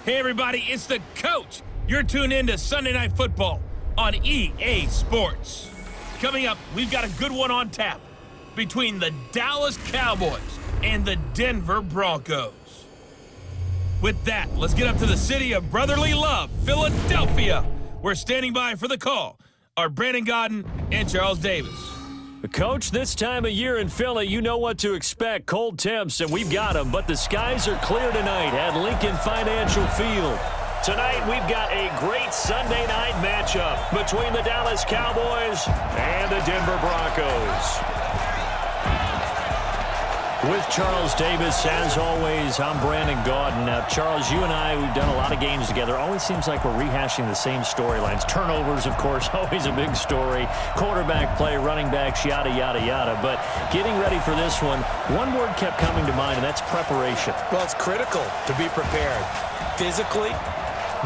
Hey everybody, it's the coach. You're tuned in to Sunday Night Football on EA Sports. Coming up, we've got a good one on tap between the Dallas Cowboys and the Denver Broncos. With that, let's get up to the city of brotherly love, Philadelphia. We're standing by for the call are Brandon Godden and Charles Davis. Coach, this time of year in Philly, you know what to expect. Cold temps, and we've got them. But the skies are clear tonight at Lincoln Financial Field. Tonight, we've got a great Sunday night matchup between the Dallas Cowboys and the Denver Broncos. With Charles Davis, as always, I'm Brandon Gaudin. Now, Charles, you and I, we've done a lot of games together. Always seems like we're rehashing the same storylines. Turnovers, of course, always a big story. Quarterback play, running backs, yada, yada, yada. But getting ready for this one word kept coming to mind, and that's preparation. Well, it's critical to be prepared physically,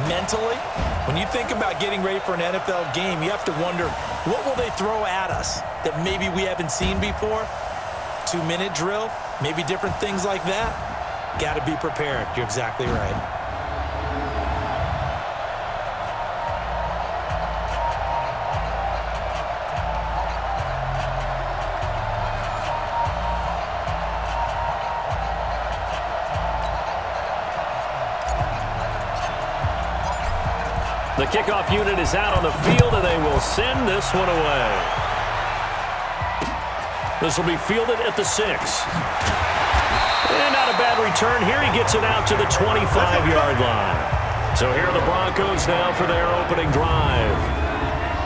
mentally. When you think about getting ready for an NFL game, you have to wonder, what will they throw at us that maybe we haven't seen before? 2-minute drill, maybe different things like that. Got to be prepared. You're exactly right. The kickoff unit is out on the field, and they will send this one away. This will be fielded at the 6. And not a bad return. Here he gets it out to the 25-yard line. So here are the Broncos now for their opening drive.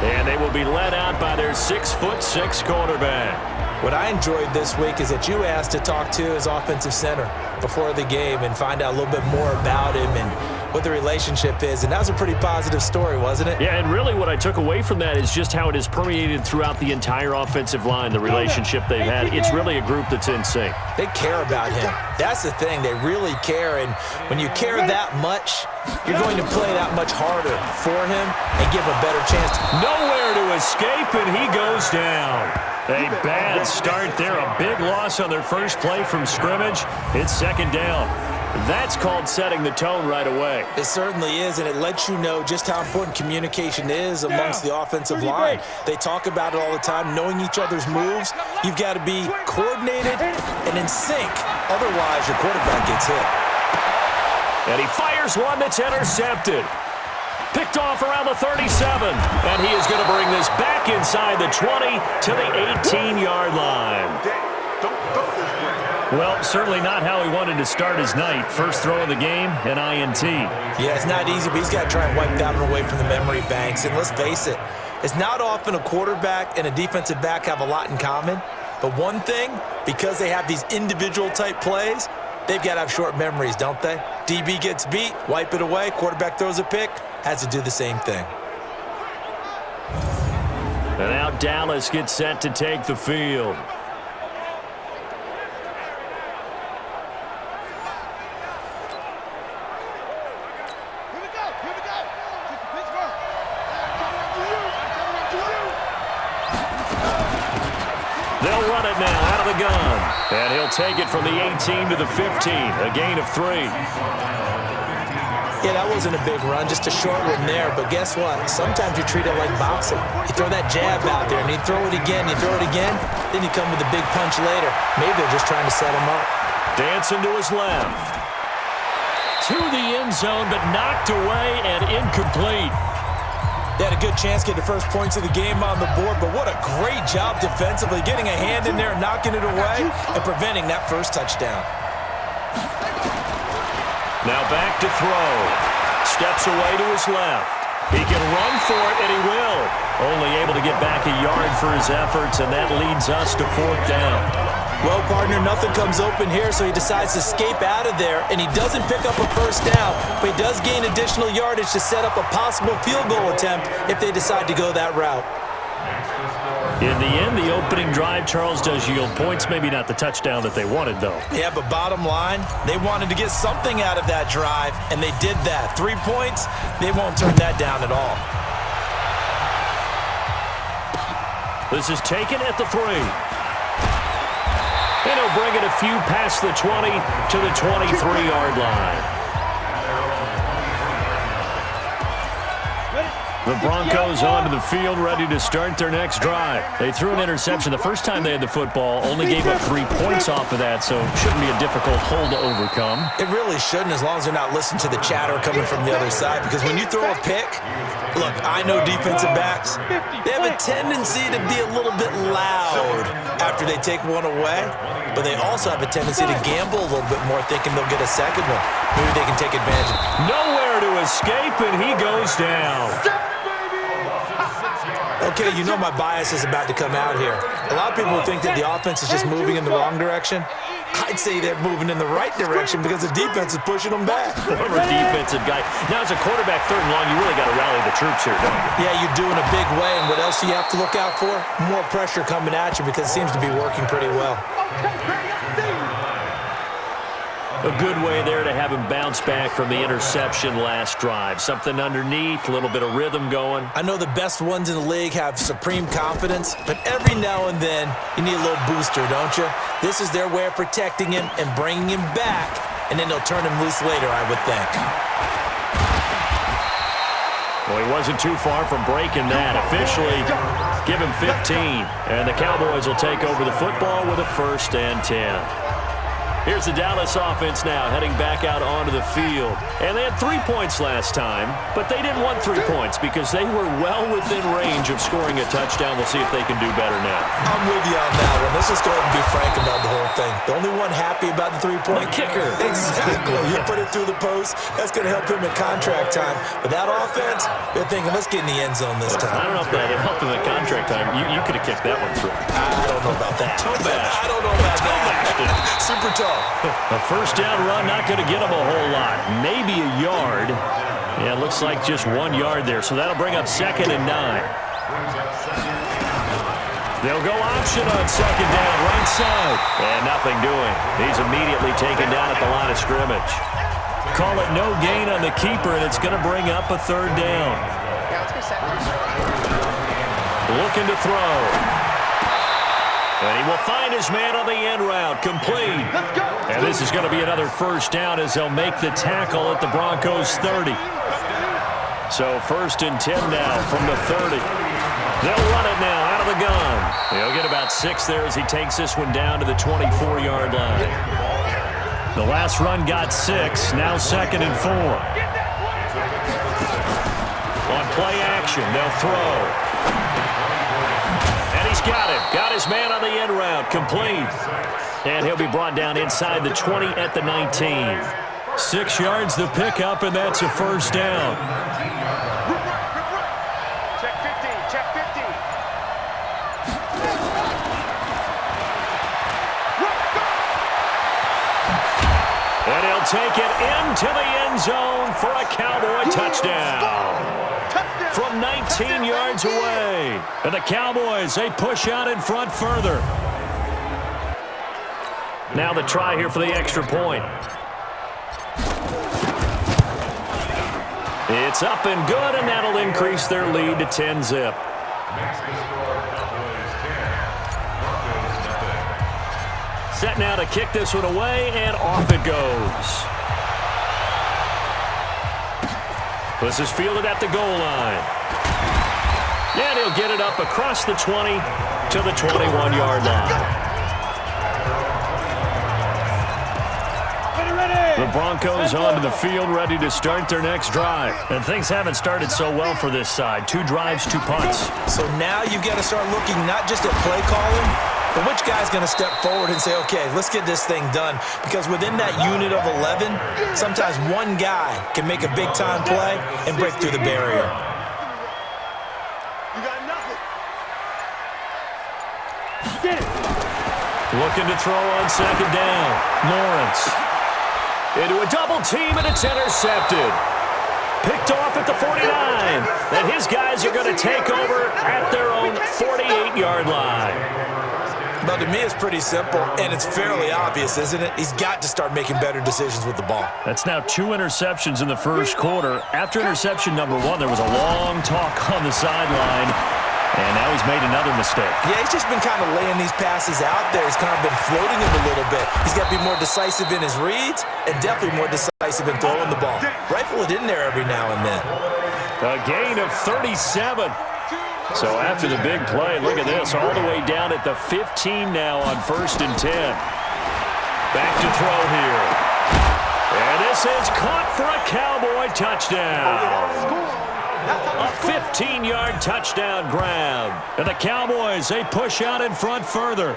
And they will be led out by their 6'6" quarterback. What I enjoyed this week is that you asked to talk to his offensive center before the game and find out a little bit more about him and what the relationship is. And that was a pretty positive story, wasn't it? Yeah, and really what I took away from that is just how it has permeated throughout the entire offensive line, the relationship they've had. It's really a group that's in sync. They care about him. That's the thing. They really care. And when you care that much, you're going to play that much harder for him and give him a better chance. Nowhere to escape, and he goes down. A bad start there. A big loss on their first play from scrimmage. It's second down. That's called setting the tone right away. It certainly is, and it lets you know just how important communication is amongst the offensive line. They talk about it all the time, knowing each other's moves. You've got to be coordinated and in sync. Otherwise, your quarterback gets hit. And he fires one that's intercepted. Picked off around the 37. And he is going to bring this back inside the 20 to the 18-yard line. Well, certainly not how he wanted to start his night. First throw of the game, an INT. Yeah, it's not easy, but he's got to try and wipe that one away from the memory banks. And let's face it, it's not often a quarterback and a defensive back have a lot in common. But one thing, because they have these individual type plays, they've got to have short memories, don't they? DB gets beat, wipe it away. Quarterback throws a pick, has to do the same thing. And now Dallas gets set to take the field. They'll run it now out of the gun. And he'll take it from the 18 to the 15. A gain of 3. Yeah, that wasn't a big run, just a short one there. But guess what? Sometimes you treat it like boxing. You throw that jab out there, and you throw it again, you throw it again, then you come with a big punch later. Maybe they're just trying to set him up. Dancing to his left. To the end zone, but knocked away and incomplete. They had a good chance to get the first points of the game on the board, but what a great job defensively, getting a hand in there, knocking it away, and preventing that first touchdown. Now back to throw. Steps away to his left. He can run for it, and he will. Only able to get back a yard for his efforts, and that leads us to 4th down. Well, partner, nothing comes open here, so he decides to escape out of there, and he doesn't pick up a first down, but he does gain additional yardage to set up a possible field goal attempt if they decide to go that route. In the end, the opening drive, Charles, does yield points. Maybe not the touchdown that they wanted, though. Yeah, but bottom line, they wanted to get something out of that drive, and they did that. 3 points, they won't turn that down at all. This is taken at the 3. And he'll bring it a few past the 20 to the 23-yard line. The Broncos onto the field, ready to start their next drive. They threw an interception the first time they had the football, only gave up 3 points off of that, so it shouldn't be a difficult hole to overcome. It really shouldn't, as long as they're not listening to the chatter coming from the other side, because when you throw a pick, look, I know defensive backs, they have a tendency to be a little bit loud after they take one away, but they also have a tendency to gamble a little bit more, thinking they'll get a second one. Maybe they can take advantage. Nowhere to escape, and he goes down. Okay, you know my bias is about to come out here. A lot of people think that the offense is just moving in the wrong direction. I'd say they're moving in the right direction because the defense is pushing them back. Former defensive guy. Now, as a quarterback, 3rd and long, you really got to rally the troops here, don't you? Yeah, you do in a big way, and what else do you have to look out for? More pressure coming at you because it seems to be working pretty well. A good way there to have him bounce back from the interception last drive. Something underneath, a little bit of rhythm going. I know the best ones in the league have supreme confidence, but every now and then you need a little booster, don't you? This is their way of protecting him and bringing him back, and then they'll turn him loose later, I would think. Well, he wasn't too far from breaking that. Officially, give him 15, and the Cowboys will take over the football with a 1st and 10. Here's the Dallas offense now heading back out onto the field. And they had 3 points last time, but they didn't want 3 points because they were well within range of scoring a touchdown. We'll see if they can do better now. I'm with you on that one. Let's just go ahead and be frank about the whole thing. The only one happy about the 3-point kicker. Exactly. You put it through the post. That's going to help him at contract time. But that offense, they're thinking, let's get in the end zone this time. I don't know if that helped him at contract time. You could have kicked that one through. I don't know about that. Toe bash. I don't know about that. Super toe. A 1st down run, not going to get him a whole lot. Maybe a yard. Yeah, it looks like just 1 yard there. So that'll bring up 2nd and 9. They'll go option on 2nd down, right side. And nothing doing. He's immediately taken down at the line of scrimmage. Call it no gain on the keeper, and it's going to bring up a 3rd down. Looking to throw. And he will find his man on the end route, complete. And this is going to be another 1st down as they'll make the tackle at the Broncos' 30. So 1st and 10 now from the 30. They'll run it now out of the gun. He'll get about 6 there as he takes this one down to the 24-yard line. The last run got 6, now 2nd and 4. On play action, they'll throw. And he's got him. Got his man on the end route. Complete. And he'll be brought down inside the 20 at the 19. 6 yards the pickup, and that's a 1st down. Check 50. Check 50. And he'll take it into the end zone for a Cowboy touchdown. From 19 yards away. And the Cowboys, they push out in front further. Now the try here for the extra point. It's up and good, and that'll increase their lead to 10-zip. Set now to kick this one away, and off it goes. This is fielded at the goal line. And he'll get it up across the 20 to the 21-yard line. The Broncos onto the field, ready to start their next drive. And things haven't started so well for this side. 2 drives, 2 punts. So now you've got to start looking not just at play calling, but which guy's going to step forward and say, okay, let's get this thing done. Because within that unit of 11, sometimes one guy can make a big-time play and break through the barrier. You got nothing. Looking to throw on 2nd down. Lawrence. Into a double team, and it's intercepted. Picked off at the 49. And his guys are going to take over at their own 48-yard line. But to me, it's pretty simple, and it's fairly obvious, isn't it? He's got to start making better decisions with the ball. That's now 2 interceptions in the 1st quarter. After interception number 1, there was a long talk on the sideline. And now he's made another mistake. Yeah, he's just been kind of laying these passes out there. He's kind of been floating them a little bit. He's got to be more decisive in his reads and definitely more decisive in throwing the ball. Rifle it in there every now and then. A gain of 37. So after the big play, look at this, all the way down at the 15 now on 1st and 10. Back to throw here. And this is caught for a Cowboy touchdown. A 15-yard touchdown grab. And the Cowboys, they push out in front further.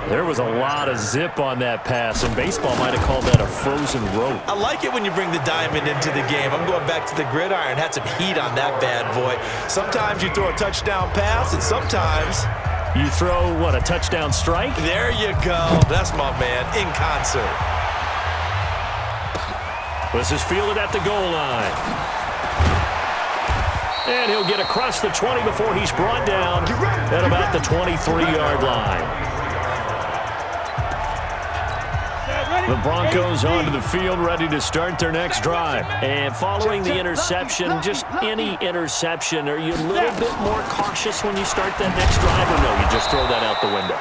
There was a lot of zip on that pass, and baseball might have called that a frozen rope. I like it when you bring the diamond into the game. I'm going back to the gridiron. Had some heat on that bad boy. Sometimes you throw a touchdown pass, and sometimes you throw, what, a touchdown strike? There you go. That's my man, in concert. This is fielded at the goal line. And he'll get across the 20 before he's brought down at about the 23-yard line. The Broncos onto the field, ready to start their next drive. And following the interception, just any interception, are you a little bit more cautious when you start that next drive, or no, you just throw that out the window?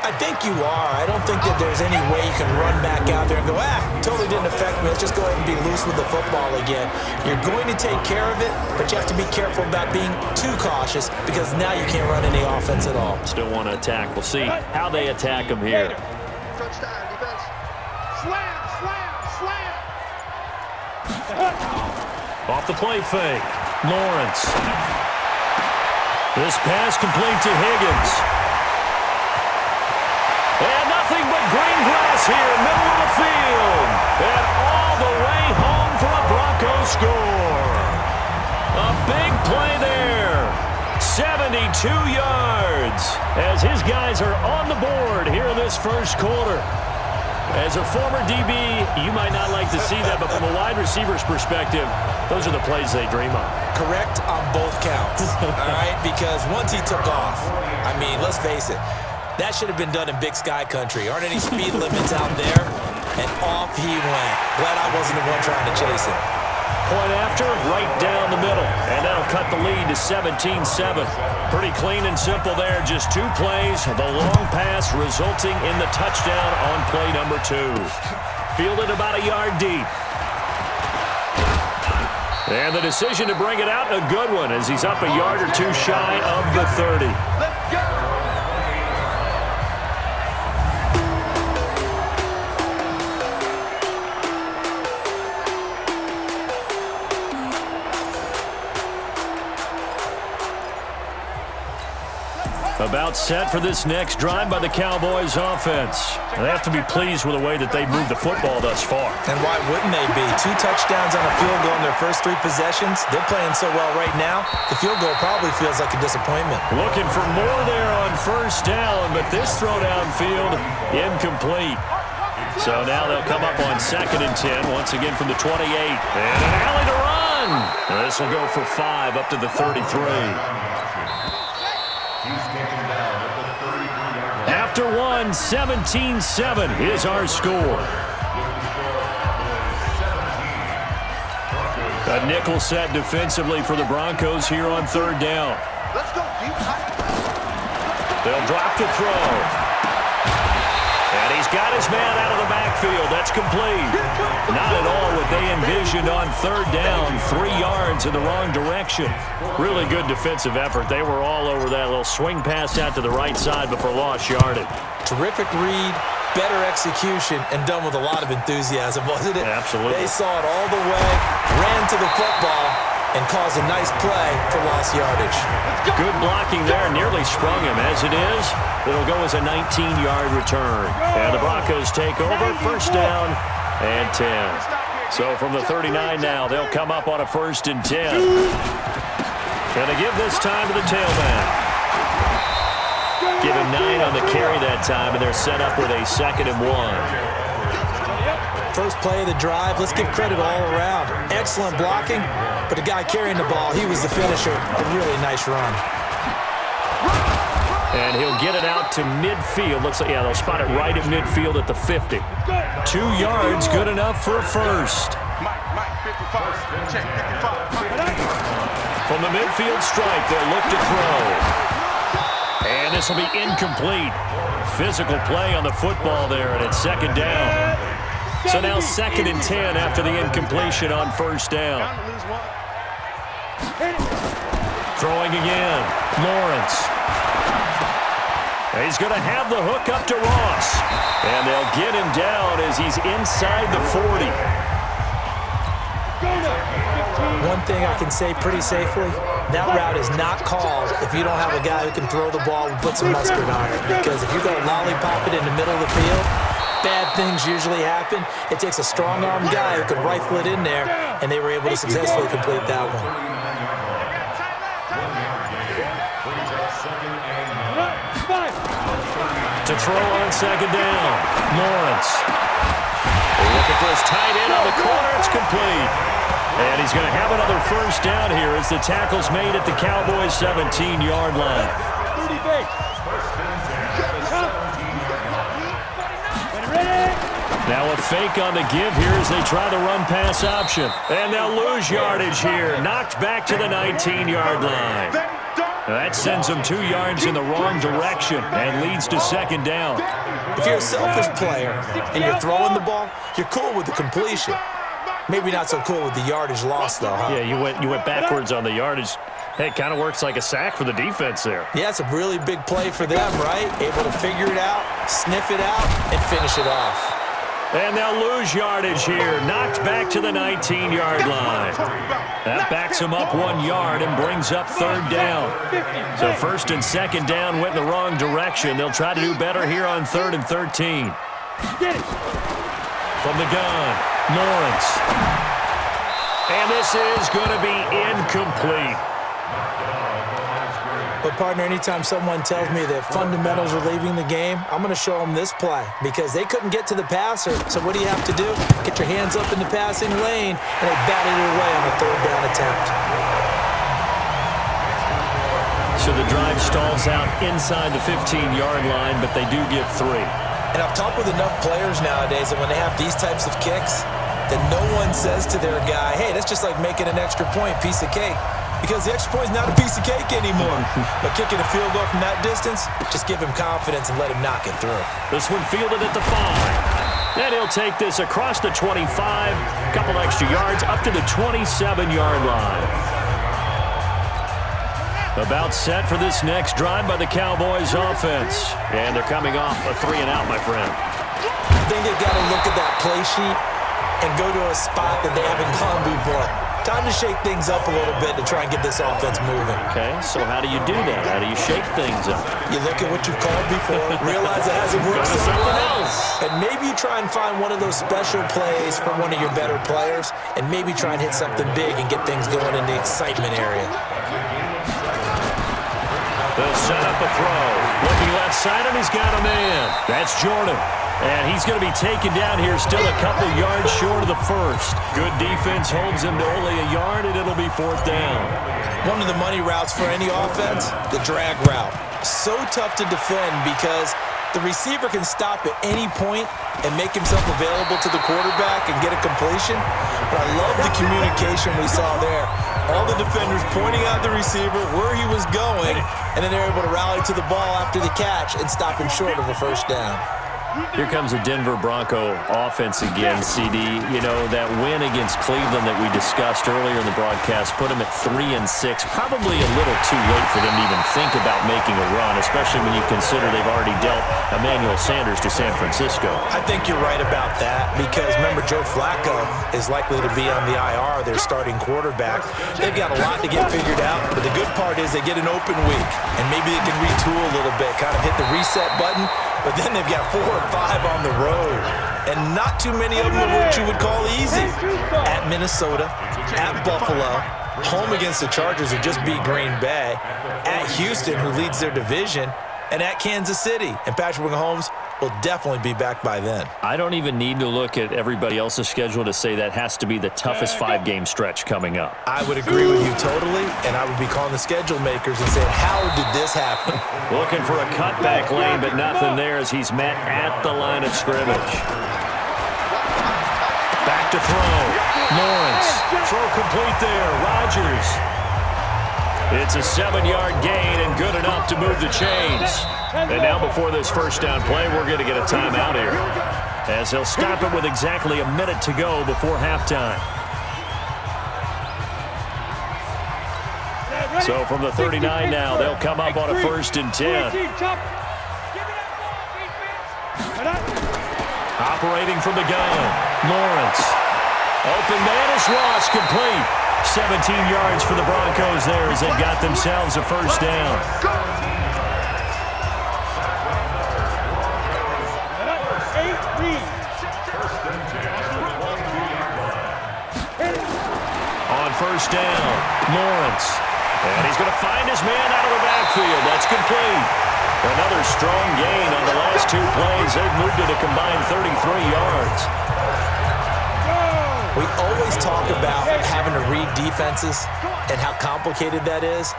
I think you are. I don't think that there's any way you can run back out there and go, totally didn't affect me. Let's just go ahead and be loose with the football again. You're going to take care of it, but you have to be careful about being too cautious because now you can't run any offense at all. Still want to attack. We'll see how they attack him here. Touchdown, defense. Slam, slam, slam. Off the play fake. Lawrence. This pass complete to Higgins. And nothing but green grass here, middle of the field. And all the way home for a Broncos score. A big play there. 72 yards as his guys are on the board here in this first quarter. As a former DB, you might not like to see that, but from a wide receiver's perspective, those are the plays they dream of. Correct on both counts, all right? Because once he took off, I mean, let's face it, that should have been done in Big Sky country. Aren't any speed limits out there? And off he went. Glad I wasn't the one trying to chase him. Point after, right down the middle. And that'll cut the lead to 17-7. Pretty clean and simple there. Just 2 plays. The long pass resulting in the touchdown on play number 2. Fielded about a yard deep. And the decision to bring it out, a good one, as he's up a yard or 2 shy of the 30. Let's go. About set for this next drive by the Cowboys offense. They have to be pleased with the way that they've moved the football thus far. And why wouldn't they be? 2 touchdowns on a field goal in their first 3 possessions. They're playing so well right now, the field goal probably feels like a disappointment. Looking for more there on first down, but this throw downfield incomplete. So now they'll come up on 2nd and 10, once again from the 28. And an alley to run. This will go for 5 up to the 33. After 1, 17-7 is our score. A nickel set defensively for the Broncos here on 3rd down. Let's go deep. They'll drop to throw. And he's got his man out of the backfield. That's complete. Not at all what they envisioned on 3rd down. 3 yards in the wrong direction. Really good defensive effort. They were all over that little swing pass out to the right side, but for lost yardage. Terrific read, better execution, and done with a lot of enthusiasm, wasn't it? Absolutely. They saw it all the way, ran to the football, and caused a nice play for lost yardage. Good blocking there. Nearly sprung him. As it is, it'll go as a 19-yard return. And the Broncos take over. 1st down and 10. So from the 39 now, they'll come up on a 1st and 10. Going to give this time to the tailback. Give him 9 on the carry that time, and they're set up with a 2nd and 1. First play of the drive, let's give credit all around. Excellent blocking, but the guy carrying the ball, he was the finisher. A really nice run. And he'll get it out to midfield. Looks like, yeah, they'll spot it right at midfield at the 50. 2 yards, good enough for a first. Mike, 55. Check 55. From the midfield stripe, they'll look to throw. And this will be incomplete. Physical play on the football there, and it's second down. So now 2nd and 10 after the incompletion on first down. Throwing again. Lawrence. He's going to have the hook up to Ross. And they'll get him down as he's inside the 40. One thing I can say pretty safely, that route is not called if you don't have a guy who can throw the ball and put some mustard on it. Because if you go lollipop it in the middle of the field, bad things usually happen. It takes a strong-armed guy who can rifle it in there, and they were able to successfully complete that one. To throw on second down, Lawrence. Look at this, tight end on the corner, it's complete. And he's going to have another first down here as the tackle's made at the Cowboys' 17-yard line. Now a fake on the give here as they try the run-pass option. And they'll lose yardage here, knocked back to the 19-yard line. That sends them 2 yards in the wrong direction and leads to second down. If you're a selfish player and you're throwing the ball, you're cool with the completion. Maybe not so cool with the yardage loss, though, huh? Yeah, you went backwards on the yardage. Hey, it kind of works like a sack for the defense there. Yeah, it's a really big play for them, right? Able to figure it out, sniff it out, and finish it off. And they'll lose yardage here. Knocked back to the 19-yard line. That backs them up 1 yard and brings up third down. So first and second down went in the wrong direction. They'll try to do better here on 3rd and 13. From the gun, Lawrence. And this is going to be incomplete. But, partner, anytime someone tells me that fundamentals are leaving the game, I'm going to show them this play because they couldn't get to the passer. So what do you have to do? Get your hands up in the passing lane, and they batted it away on a third down attempt. So the drive stalls out inside the 15-yard line, but they do get 3. And I've talked with enough players nowadays that when they have these types of kicks, that no one says to their guy, hey, that's just like making an extra point, piece of cake. Because the extra point is not a piece of cake anymore. But kicking a field goal from that distance, just give him confidence and let him knock it through. This one fielded at the 5. And he'll take this across the 25, a couple extra yards, up to the 27-yard line. About set for this next drive by the Cowboys offense. And they're coming off a 3-and-out, my friend. I think they've got to look at that play sheet and go to a spot that they haven't gone before. Time to shake things up a little bit to try and get this offense moving. Okay, so how do you do that? How do you shake things up? You look at what you've called before, realize it hasn't worked somewhere else. And maybe you try and find one of those special plays from one of your better players, and maybe try and hit something big and get things going in the excitement area. They'll set up a throw. Looking left side, and he's got a man. That's Jordan. And he's going to be taken down here, still a couple yards short of the first. Good defense holds him to only a yard, and it'll be 4th down. One of the money routes for any offense, the drag route. So tough to defend because the receiver can stop at any point and make himself available to the quarterback and get a completion. But I love the communication we saw there. All the defenders pointing out the receiver, where he was going, and then they're able to rally to the ball after the catch and stop him short of a first down. Here comes a Denver Bronco offense again, CD. You know, that win against Cleveland that we discussed earlier in the broadcast put them at 3-6. Probably a little too late for them to even think about making a run, especially when you consider they've already dealt Emmanuel Sanders to San Francisco. I think you're right about that because, remember, Joe Flacco is likely to be on the IR, their starting quarterback. They've got a lot to get figured out, but the good part is they get an open week, and maybe they can retool a little bit, kind of hit the reset button. But then they've got 4 or 5 on the road, and not too many of them are what you would call easy. At Minnesota, at Buffalo, home against the Chargers who just beat Green Bay, at Houston who leads their division, and at Kansas City. And Patrick Mahomes will definitely be back by then. I don't even need to look at everybody else's schedule to say that has to be the toughest 5-game stretch coming up. I would agree with you totally, and I would be calling the schedule makers and saying, how did this happen? Looking for a cutback lane, but nothing there as he's met at the line of scrimmage. Back to throw. Lawrence. Throw complete there. Rodgers. It's a 7-yard gain and good enough to move the chains. And now before this first down play, we're going to get a timeout here, as they'll stop it with exactly a minute to go before halftime. So from the 39 now, they'll come up on a 1st and 10. Operating from the gun, Lawrence. Open man is Ross, complete. 17 yards for the Broncos there as they got themselves a first down. On first down, Lawrence. And he's going to find his man out of the backfield. That's complete. Another strong gain on the last 2 plays. They've moved it a combined 33 yards. We always talk about having to read defenses and how complicated that is.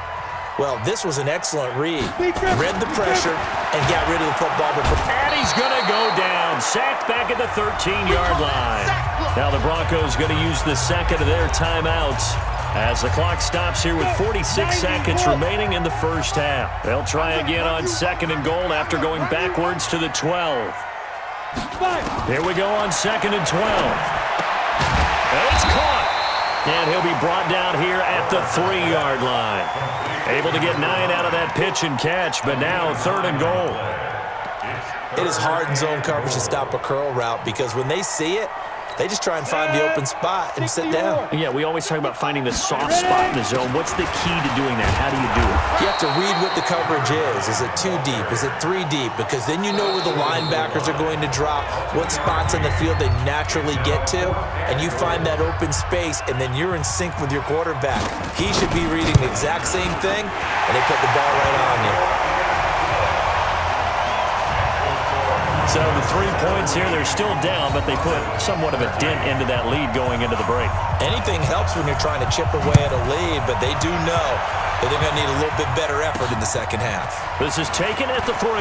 Well, this was an excellent read. Read the pressure and got rid of the football. And he's going to go down. Sacked back at the 13-yard line. Now the Broncos going to use the second of their timeouts as the clock stops here with 46 seconds remaining in the first half. They'll try again on 2nd and goal after going backwards to the 12. Here we go on 2nd and 12. And it's caught. And he'll be brought down here at the 3-yard line. Able to get 9 out of that pitch and catch, but now 3rd and goal. It is hard in zone coverage to stop a curl route because when they see it, they just try and find the open spot and sit down. Yeah, we always talk about finding the soft spot in the zone. What's the key to doing that? How do you do it? You have to read what the coverage is. Is it 2 deep? Is it 3 deep? Because then you know where the linebackers are going to drop, what spots in the field they naturally get to, and you find that open space, and then you're in sync with your quarterback. He should be reading the exact same thing, and they put the ball right on you. So the 3 points here, they're still down, but they put somewhat of a dent into that lead going into the break. Anything helps when you're trying to chip away at a lead, but they do know that they're going to need a little bit better effort in the second half. This is taken at the 3.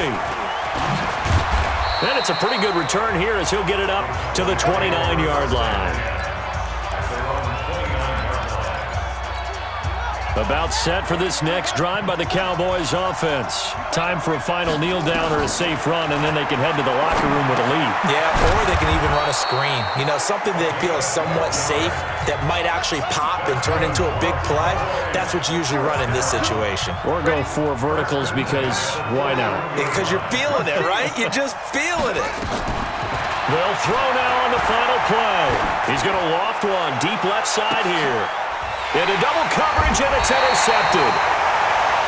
And it's a pretty good return here as he'll get it up to the 29-yard line. About set for this next drive by the Cowboys offense. Time for a final kneel down or a safe run, and then they can head to the locker room with a lead. Yeah, or they can even run a screen. You know, something they feel is somewhat safe that might actually pop and turn into a big play. That's what you usually run in this situation. Or go 4 verticals because why not? Because you're feeling it, right? You're just feeling it. They'll throw now on the final play. He's going to loft one deep left side here. Into double coverage, and it's intercepted.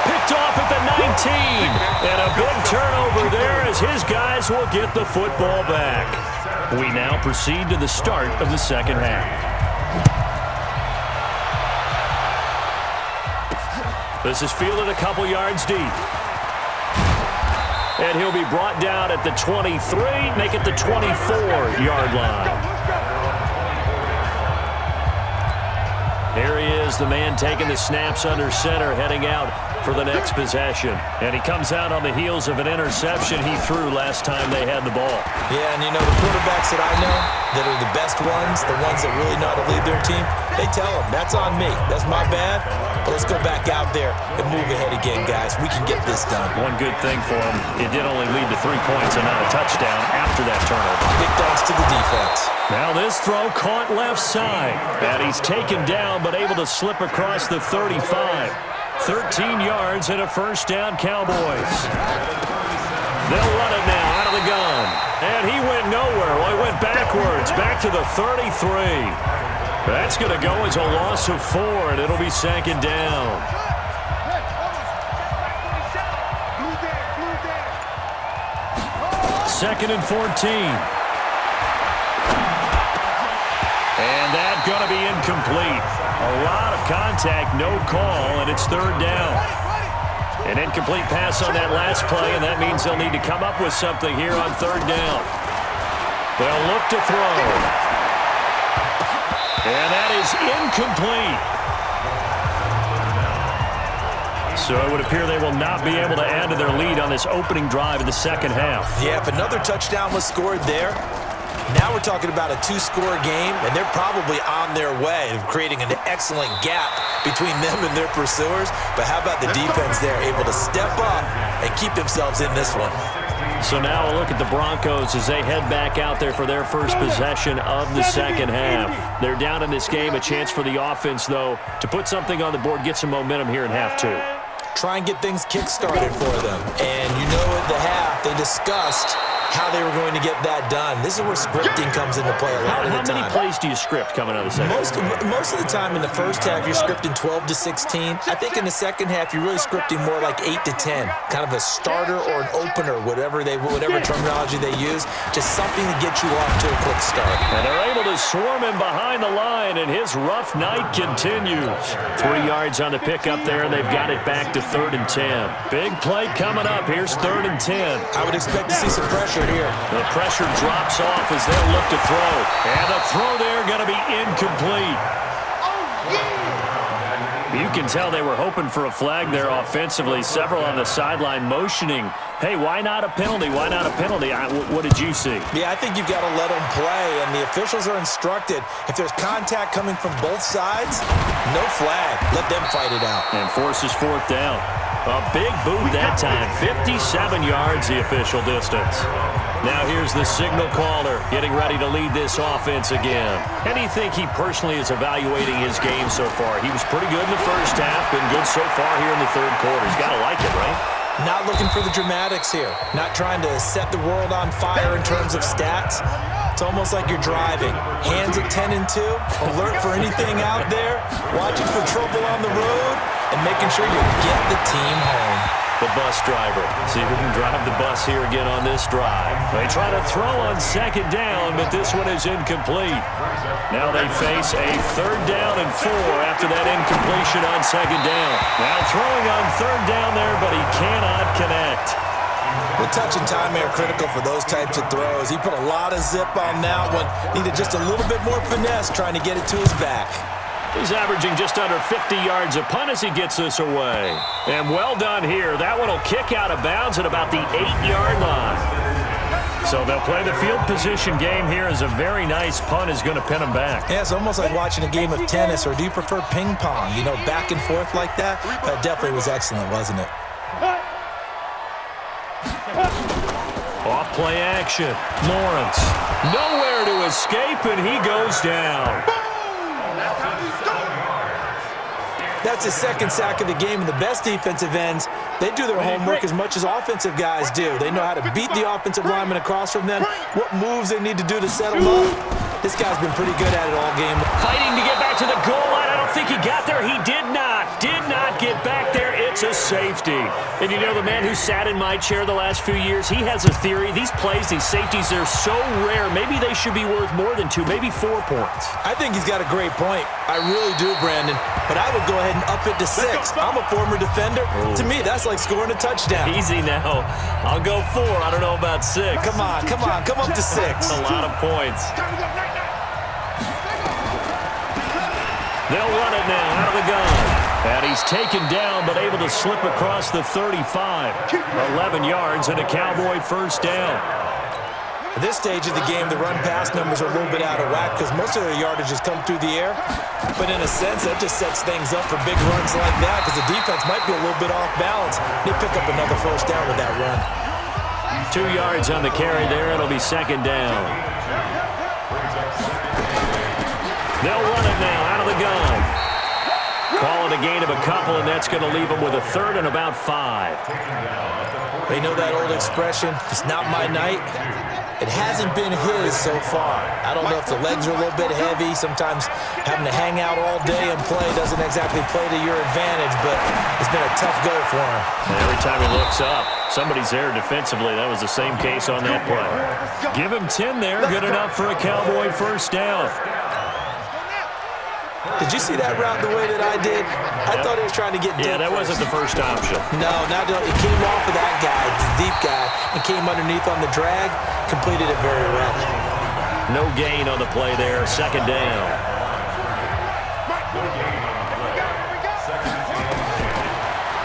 Picked off at the 19. And a big turnover there as his guys will get the football back. We now proceed to the start of the second half. This is fielded a couple yards deep. And he'll be brought down at the 23, make it the 24-yard line. Here he is, the man taking the snaps under center, heading out for the next possession. And he comes out on the heels of an interception he threw last time they had the ball. Yeah, and you know, the quarterbacks that I know that are the best ones, the ones that really know how to lead their team, they tell them, that's on me. That's my bad. But let's go back out there and move ahead again, guys. We can get this done. One good thing for him, it did only lead to 3 points and not a touchdown after that turnover. Big thanks to the defense. Now this throw caught left side. And he's taken down but able to slip across the 35. 13 yards and a first down, Cowboys. They'll run it now out of the gun. And he went nowhere. Well, he went backwards, back to the 33. That's going to go as a loss of 4, and it'll be second down. Second and 14. And that's going to be incomplete. A lot of contact, no call, and it's third down. An incomplete pass on that last play, and that means they'll need to come up with something here on third down. They'll look to throw. And that is incomplete. So it would appear they will not be able to add to their lead on this opening drive in the second half. Yeah, if another touchdown was scored there, Now we're talking about a 2-score game, and they're probably on their way of creating an excellent gap between them and their pursuers. But how about the defense there, able to step up and keep themselves in this one? So now we'll look at the Broncos as they head back out there for their first possession of the second half. They're down in this game. A chance for the offense, though, to put something on the board, get some momentum here in half two. Try and get things kick-started for them. And you know at the half, they discussed how they were going to get that done. This is where scripting comes into play a lot of the time. How many plays do you script coming out of the second half? Most of the time in the first half, you're scripting 12 to 16. I think in the second half, you're really scripting more like 8 to 10. Kind of a starter or an opener, whatever terminology they use. Just something to get you off to a quick start. And they're able to swarm him behind the line, and his rough night continues. 3 yards on the pickup there, and they've got it back to 3rd and 10. Big play coming up. Here's 3rd and 10. I would expect to see some pressure here. The pressure drops off as they'll look to throw. And the throw there going to be incomplete. You can tell they were hoping for a flag there offensively. Several on the sideline motioning, hey, why not a penalty? Why not a penalty? What did you see? Yeah, I think you've got to let them play, and the officials are instructed. If there's contact coming from both sides, no flag. Let them fight it out. And forces 4th down. A big boot that time. 57 yards the official distance. Now here's the signal caller getting ready to lead this offense again. How do you think he personally is evaluating his game so far? He was pretty good in the first half, been good so far here in the 3rd quarter. He's got to like it, right? Not looking for the dramatics here. Not trying to set the world on fire in terms of stats. It's almost like you're driving. Hands at 10 and 2, alert for anything out there, watching for trouble on the road, and making sure you get the team home. The bus driver. See if we can drive the bus here again on this drive. They try to throw on 2nd down, but this one is incomplete. Now they face a 3rd down and 4 after that incompletion on 2nd down. Now throwing on 3rd down there, but he cannot connect. The touch and time are critical for those types of throws. He put a lot of zip on that one. Needed just a little bit more finesse trying to get it to his back. He's averaging just under 50 yards a punt as he gets this away. And well done here. That one will kick out of bounds at about the 8-yard line. So they'll play the field position game here as a very nice punt is going to pin him back. Yeah, it's almost like watching a game of tennis, or do you prefer ping pong? You know, back and forth like that? That definitely was excellent, wasn't it? Off play action. Lawrence. Nowhere to escape, and he goes down. That's his 2nd sack of the game, and the best defensive ends, they do their homework as much as offensive guys do. They know how to beat the offensive lineman across from them, what moves they need to do to settle up. This guy's been pretty good at it all game. Fighting to get back to the goal line. I don't think he got there. He did not get back there. It's a safety. And you know, the man who sat in my chair the last few years, he has a theory. These plays, these safeties, they're so rare. Maybe they should be worth more than 2, maybe 4 points. I think he's got a great point. I really do, Brandon. But I would go ahead and up it to 6. I'm a former defender. Ooh. To me, that's like scoring a touchdown. Easy now. I'll go 4. I don't know about 6. Come on. Come up to 6. A lot of points. They'll run it now out of the gun. And he's taken down, but able to slip across the 35. 11 yards and a Cowboy 1st down. At this stage of the game, the run-pass numbers are a little bit out of whack because most of their yardage has come through the air. But in a sense, that just sets things up for big runs like that because the defense might be a little bit off balance. They pick up another 1st down with that run. 2 yards on the carry there. It'll be 2nd down. They'll run it now out of the gun. Call it a gain of a couple, and that's going to leave them with a 3rd and about 5. They know that old expression, it's not my night. It hasn't been his so far. I don't know if the legs are a little bit heavy. Sometimes having to hang out all day and play doesn't exactly play to your advantage, but it's been a tough go for him. And every time he looks up, somebody's there defensively. That was the same case on that play. Give him 10 there. Good enough for a Cowboy 1st down. Did you see that route the way that I did? I thought he was trying to get deep. Yeah, that wasn't the first option. No, it came off of that guy, the deep guy, and came underneath on the drag, completed it very well. No gain on the play there, 2nd down.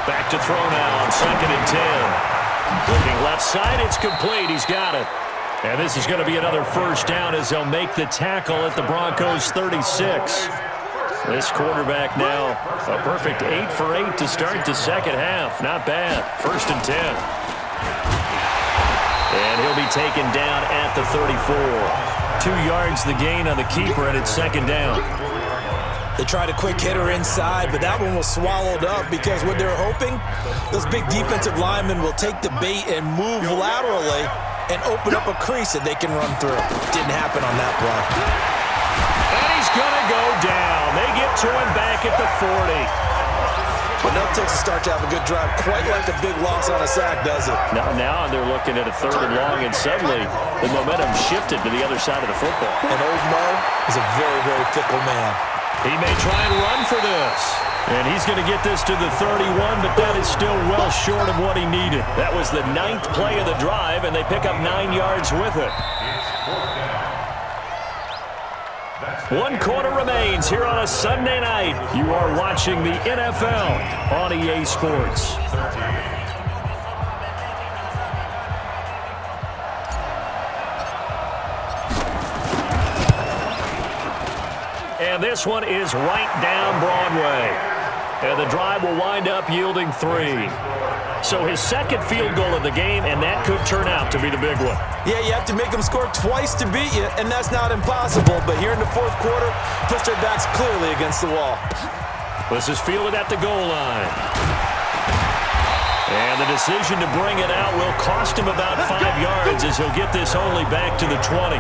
Back to throw now on 2nd and 10. Looking left side, it's complete. He's got it. And this is going to be another first down as they'll make the tackle at the Broncos 36. This quarterback now a perfect 8 for 8 to start the second half. Not bad. 1st and 10. And he'll be taken down at the 34. 2 yards the gain on the keeper, and it's 2nd down. They tried a quick hitter inside, but that one was swallowed up because what they're hoping, those big defensive linemen will take the bait and move laterally and open up a crease that they can run through. Didn't happen on that play. And he's going to go down. They get to him back at the 40. But no takes a start to have a good drive, quite like a big loss on a sack, does it? Now they're looking at a 3rd and long, and suddenly the momentum shifted to the other side of the football. And old Mo is a very, very fickle man. He may try and run for this. And he's going to get this to the 31, but that is still well short of what he needed. That was the 9th play of the drive, and they pick up 9 yards with it. 1 quarter remains here on a Sunday night. You are watching the NFL on EA Sports. And this one is right down Broadway. And the drive will wind up yielding 3. So his 2nd field goal of the game, and that could turn out to be the big one. Yeah, you have to make them score twice to beat you, and that's not impossible. But here in the 4th quarter, puts their backs clearly against the wall. This is fielded at the goal line. And the decision to bring it out will cost him about 5 yards as he'll get this only back to the 20.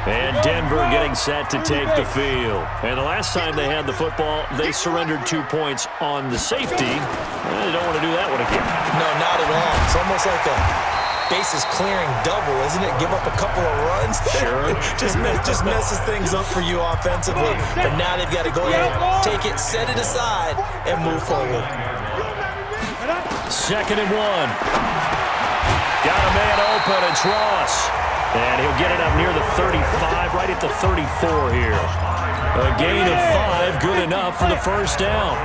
And Denver getting set to take the field. And the last time they had the football, they surrendered 2 points on the safety. They don't want to do that one again. No, not at all. It's almost like a bases clearing double, isn't it? Give up a couple of runs. Sure. just messes things up for you offensively. But now they've got to go ahead, take it, set it aside, and move forward. 2nd and 1. Got a man open. It's Ross. And he'll get it up near the 35, right at the 34 here. A gain of 5, good enough for the first down.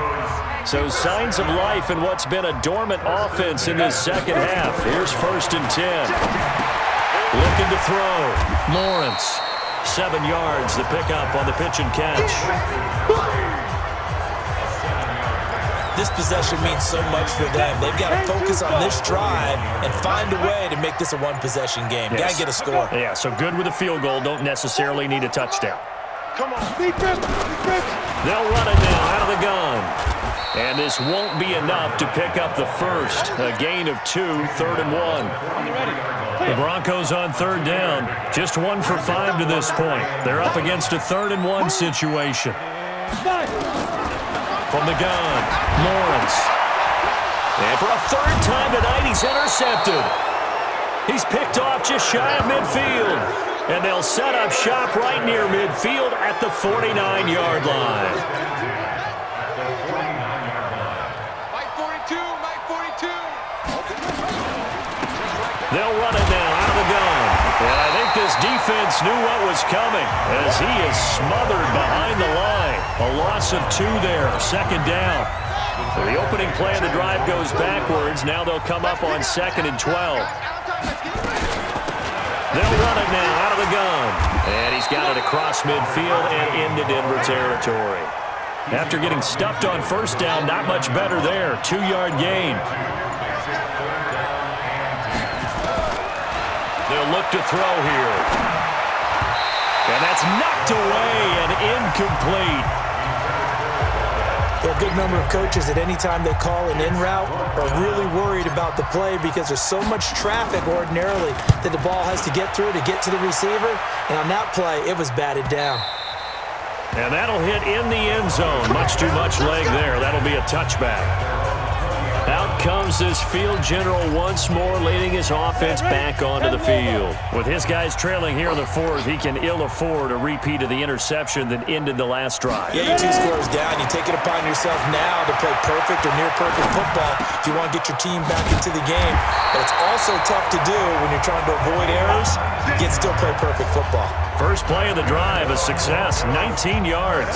So signs of life in what's been a dormant offense in this second half. Here's 1st and 10. Looking to throw. Lawrence, 7 yards, the pickup on the pitch and catch. This possession means so much for them. They've got to focus on this drive and find a way to make this a one-possession game. Yes. Got to get a score. Yeah, so good with a field goal. Don't necessarily need a touchdown. Come on, defense. They'll run it now out of the gun. And this won't be enough to pick up the first. A gain of 2, 3rd and 1. The Broncos on 3rd down. Just 1 for 5 to this point. They're up against a 3rd and 1 situation. From the gun, Lawrence. And for a 3rd time tonight, he's intercepted. He's picked off just shy of midfield. And they'll set up shop right near midfield at the 49-yard line. Mike 42, Mike 42. They'll run it now out of the gun. And I think this defense knew what was coming as he is smothered behind the line. A loss of 2 there, 2nd down. So the opening play of the drive goes backwards. Now they'll come up on 2nd and 12. They'll run it now out of the gun. And he's got it across midfield and into Denver territory. After getting stuffed on 1st down, not much better there. 2-yard gain. They'll look to throw here. And that's knocked away and incomplete. There are a good number of coaches at any time they call an in route are really worried about the play because there's so much traffic ordinarily that the ball has to get through to get to the receiver. And on that play, it was batted down. And that'll hit in the end zone. Much too much leg there. That'll be a touchback. Out comes this field general once more, leading his offense back onto the field. With his guys trailing here in the 4th, he can ill afford a repeat of the interception that ended the last drive. Yeah, you're 2 scores down. You take it upon yourself now to play perfect or near-perfect football if you want to get your team back into the game. But it's also tough to do when you're trying to avoid errors, yet still play perfect football. First play of the drive, a success, 19 yards.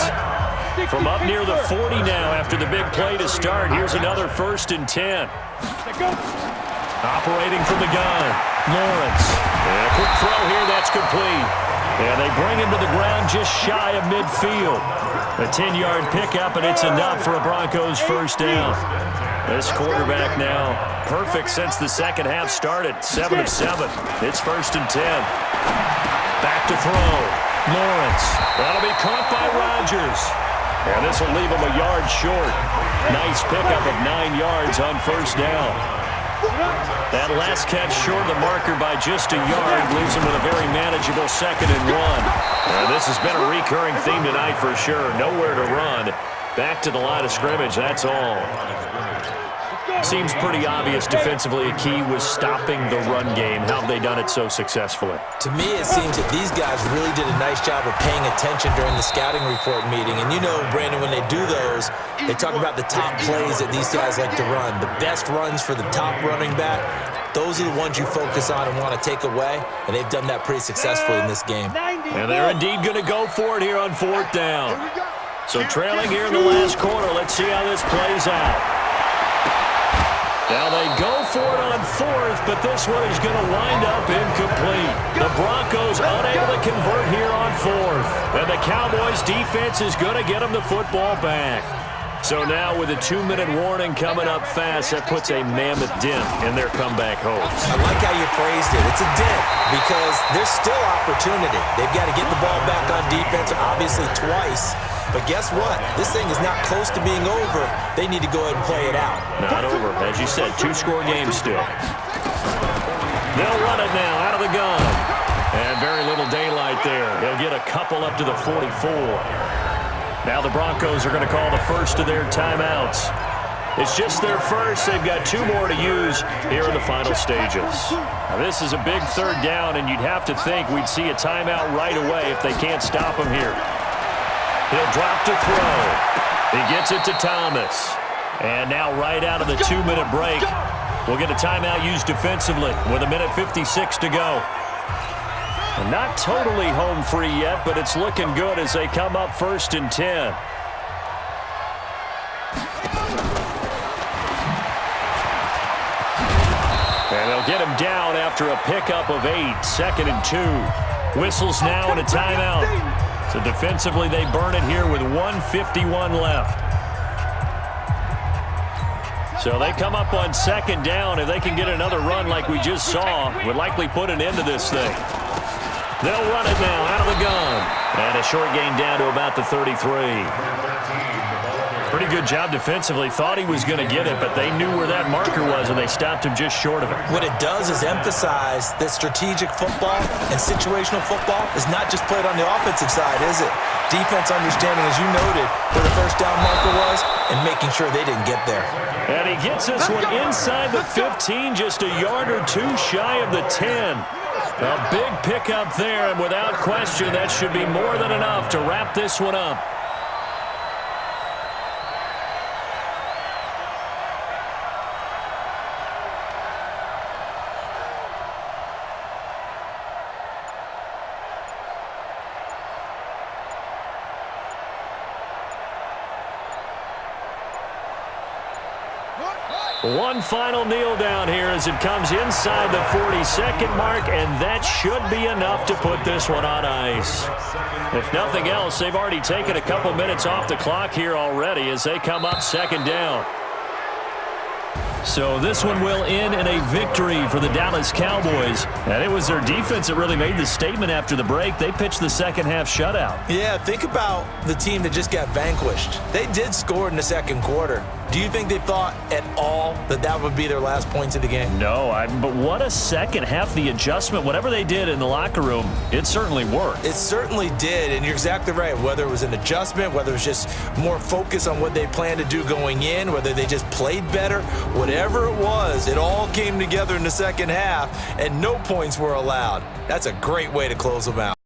From up near the 40 now after the big play to start. Here's another 1st and 10. Operating from the gun, Lawrence. And a quick throw here, that's complete. And they bring him to the ground just shy of midfield. A 10-yard pickup, and it's enough for a Broncos first down. This quarterback now perfect since the second half started. 7 of 7. It's 1st and 10. Back to throw. Lawrence. That'll be caught by Rodgers. And this will leave him a yard short. Nice pickup of 9 yards on first down. That last catch short of the marker by just a yard leaves him with a very manageable 2nd and 1. This has been a recurring theme tonight for sure. Nowhere to run. Back to the line of scrimmage, that's all. Seems pretty obvious defensively a key was stopping the run game. How have they done it so successfully? To me, it seems that these guys really did a nice job of paying attention during the scouting report meeting. And you know, Brandon, when they do those, they talk about the top plays that these guys like to run. The best runs for the top running back, those are the ones you focus on and want to take away. And they've done that pretty successfully in this game. And they're indeed going to go for it here on 4th down. So trailing here in the last quarter, let's see how this plays out. Now they go for it on 4th, but this one is going to wind up incomplete. The Broncos unable to convert here on 4th. And the Cowboys defense is going to get them the football back. So now with a 2-minute warning coming up fast, that puts a mammoth dent in their comeback hopes. I like how you phrased it. It's a dent because there's still opportunity. They've got to get the ball back on defense, obviously twice. But guess what? This thing is not close to being over. They need to go ahead and play it out. Not over. As you said, 2-score game still. They'll run it now out of the gun. And very little daylight there. He'll get a couple up to the 44. Now the Broncos are going to call the first of their timeouts. It's just their first. They've got 2 more to use here in the final stages. Now this is a big 3rd down, and you'd have to think we'd see a timeout right away if they can't stop him here. He'll drop to throw. He gets it to Thomas. And now right out of the 2-minute break, we'll get a timeout used defensively with 1:56 to go. And not totally home free yet, but it's looking good as they come up 1st and 10. And they'll get him down after a pickup of 8, 2nd and 2. Whistles now and a timeout. So defensively, they burn it here with 1:51 left. So they come up on 2nd down. If they can get another run like we just saw, would likely put an end to this thing. They'll run it now out of the gun. And a short gain down to about the 33. Pretty good job defensively. Thought he was going to get it, but they knew where that marker was, and they stopped him just short of it. What it does is emphasize that strategic football and situational football is not just played on the offensive side, is it? Defense understanding, as you noted, where the first down marker was and making sure they didn't get there. And he gets this one inside the 15, just a yard or 2 shy of the 10. A big pickup there, and without question, that should be more than enough to wrap this one up. One final kneel down here as it comes inside the 40-second mark, and that should be enough to put this one on ice. If nothing else, they've already taken a couple minutes off the clock here already as they come up 2nd down. So this one will end in a victory for the Dallas Cowboys. And it was their defense that really made the statement after the break. They pitched the second half shutout. Yeah, think about the team that just got vanquished. They did score in the 2nd quarter. Do you think they thought at all that that would be their last points of the game? No, but what a second half. The adjustment, whatever they did in the locker room, it certainly worked. It certainly did, and you're exactly right. Whether it was an adjustment, whether it was just more focus on what they planned to do going in, whether they just played better, whatever it was, it all came together in the second half, and no points were allowed. That's a great way to close them out.